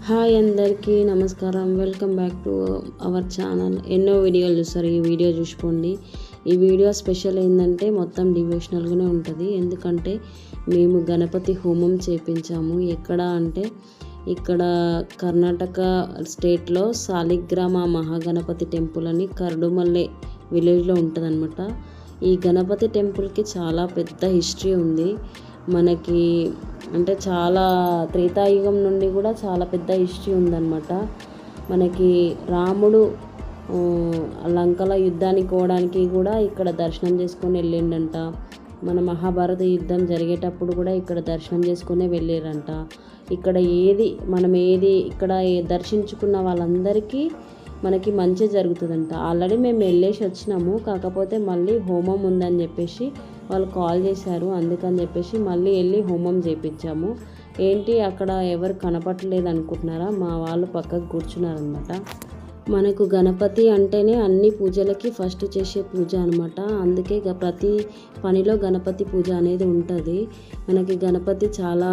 Hi అందరికీ నమస్కారం. Welcome back to our channel. ఎన్నో వీడియోలు చూస్తారు, ఈ వీడియో చూసుకోండి. ఈ వీడియో స్పెషల్ ఏంటంటే మొత్తం డివోషనల్గానే ఉంటుంది. ఎందుకంటే మేము గణపతి హోమం చేపించాము. ఎక్కడ అంటే ఇక్కడ కర్ణాటక స్టేట్లో సాలిగ్రామ మహాగణపతి టెంపుల్ అని కరడుమల్లె విలేజ్లో ఉంటుందన్నమాట. ఈ గణపతి టెంపుల్కి చాలా పెద్ద హిస్టరీ ఉంది. మనకి అంటే చాలా త్రేతాయుగం నుండి కూడా చాలా పెద్ద హిస్టరీ ఉందన్నమాట. మనకి రాముడు లంకల యుద్ధానికి పోవడానికి కూడా ఇక్కడ దర్శనం చేసుకొని వెళ్ళిండంట. మన మహాభారత యుద్ధం జరిగేటప్పుడు కూడా ఇక్కడ దర్శనం చేసుకునే వెళ్ళారంట. ఇక్కడ ఇక్కడ దర్శించుకున్న వాళ్ళందరికీ మనకి మంచి జరుగుతుందంట. ఆల్రెడీ మేము వెళ్ళేసి వచ్చినాము, కాకపోతే మళ్ళీ హోమం ఉందని చెప్పేసి వాళ్ళు కాల్ చేశారు. అందుకని చెప్పేసి మళ్ళీ వెళ్ళి హోమం చేయించాము. ఏంటి అక్కడ ఎవరు కనపడలేదు అనుకుంటున్నారా? మా వాళ్ళు పక్కకు కూర్చున్నారనమాట. మనకు గణపతి అంటేనే అన్ని పూజలకి ఫస్ట్ చేసే పూజ అనమాట. అందుకే ప్రతి పనిలో గణపతి పూజ అనేది ఉంటుంది. మనకి గణపతి చాలా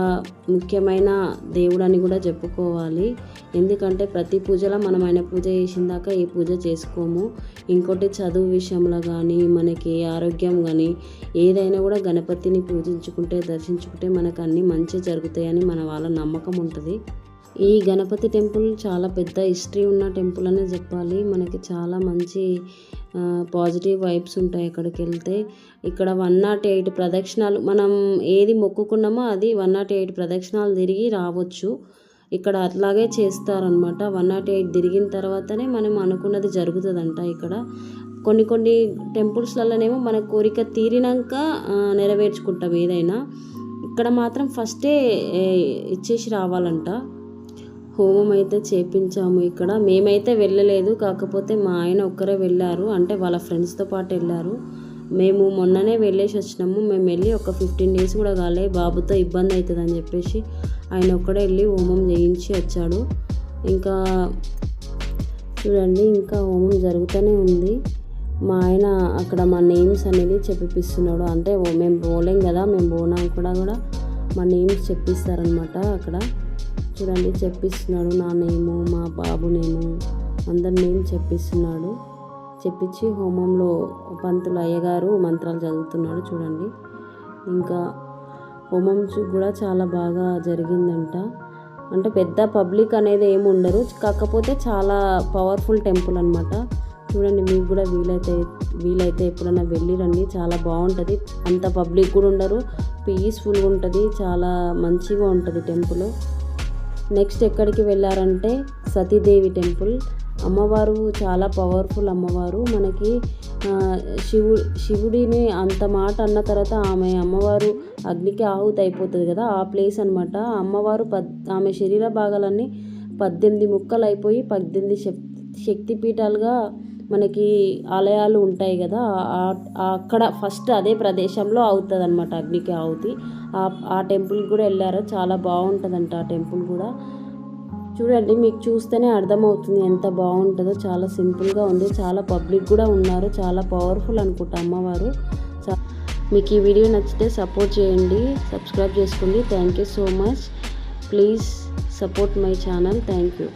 ముఖ్యమైన దేవుడు అని కూడా చెప్పుకోవాలి. ఎందుకంటే ప్రతి పూజలో మనం ఆయన పూజ చేసిన దాకా ఈ పూజ చేసుకోము. ఇంకోటి చదువు విషయంలో కానీ మనకి ఆరోగ్యం కానీ ఏదైనా కూడా గణపతిని పూజించుకుంటే దర్శించుకుంటే మనకు అన్నీ మంచి జరుగుతాయని మన వాళ్ళ నమ్మకం ఉంటుంది. ఈ గణపతి టెంపుల్ చాలా పెద్ద హిస్టరీ ఉన్న టెంపుల్ అనే చెప్పాలి. మనకి చాలా మంచి పాజిటివ్ వైబ్స్ ఉంటాయి అక్కడికి వెళ్తే. ఇక్కడ 108 ప్రదక్షిణాలు మనం ఏది మొక్కుకున్నామో అది 108 ప్రదక్షిణాలు తిరిగి రావచ్చు. ఇక్కడ అట్లాగే చేస్తారనమాట. 108 తిరిగిన తర్వాతనే మనం అనుకున్నది జరుగుతుందంట. ఇక్కడ కొన్ని టెంపుల్స్లలోనేమో మన కోరిక తీరినాక నెరవేర్చుకుంటాం ఏదైనా. ఇక్కడ మాత్రం ఫస్టే ఇచ్చేసి రావాలంట. హోమం అయితే చేపించాము. ఇక్కడ మేమైతే వెళ్ళలేదు, కాకపోతే మా ఆయన ఒక్కరే వెళ్ళారు. అంటే వాళ్ళ ఫ్రెండ్స్తో పాటు వెళ్ళారు. మేము మొన్ననే వెళ్ళేసి వచ్చినాము. మేము వెళ్ళి ఒక 15 days కూడా కాలే. బాబుతో ఇబ్బంది అవుతుందని చెప్పేసి ఆయన ఒక్కడే వెళ్ళి హోమం చేయించి వచ్చాడు. ఇంకా చూడండి, ఇంకా హోమం జరుగుతూనే ఉంది. మా ఆయన అక్కడ మా నేమ్స్ అనేది చెప్పిస్తున్నాడు. అంటే మేము పోలేం కదా, మేము పోనా కూడా మా నేమ్స్ చెప్పిస్తారనమాట. అక్కడ చూడండి చెప్పిస్తున్నాడు. నా నేము, మా బాబు నేము, అందరి నేమ్ చెప్పిస్తున్నాడు. చెప్పించి హోమంలో పంతులు అయ్యగారు మంత్రాలు చదువుతున్నాడు. చూడండి, ఇంకా హోమం కూడా చాలా బాగా జరిగిందంట. అంటే పెద్ద పబ్లిక్ అనేది ఏమి ఉండరు, కాకపోతే చాలా పవర్ఫుల్ టెంపుల్ అనమాట. చూడండి, మీకు కూడా వీలైతే ఎప్పుడైనా వెళ్ళిరండి. చాలా బాగుంటుంది. అంత పబ్లిక్ కూడా ఉండరు, పీస్ఫుల్గా ఉంటుంది, చాలా మంచిగా ఉంటుంది టెంపుల్. నెక్స్ట్ ఎక్కడికి వెళ్ళారంటే సతీదేవి టెంపుల్. అమ్మవారు చాలా పవర్ఫుల్ అమ్మవారు. మనకి శివుడిని అంత మాట అన్న తర్వాత అమ్మవారు అగ్నికి ఆహుతి అయిపోతుంది కదా, ఆ ప్లేస్ అనమాట. అమ్మవారు ఆమె శరీర భాగాలన్నీ 18 ముక్కలు అయిపోయి 18 శక్తిపీఠాలుగా మనకి ఆలయాలు ఉంటాయి కదా, అక్కడ ఫస్ట్ అదే ప్రదేశంలో అవుతుంది అనమాట అగ్నికి ఆహుతి. ఆ టెంపుల్కి కూడా వెళ్ళారు. చాలా బాగుంటుందంట ఆ టెంపుల్ కూడా. చూడండి, మీకు చూస్తేనే అర్థమవుతుంది ఎంత బాగుంటుందో. చాలా సింపుల్గా ఉంది, చాలా పబ్లిక్ కూడా ఉన్నారు, చాలా పవర్ఫుల్ అనుకుంటా అమ్మవారు. మీకు ఈ వీడియో నచ్చితే సపోర్ట్ చేయండి, సబ్స్క్రైబ్ చేసుకోండి. Thank you so much. Please support my channel. Thank you.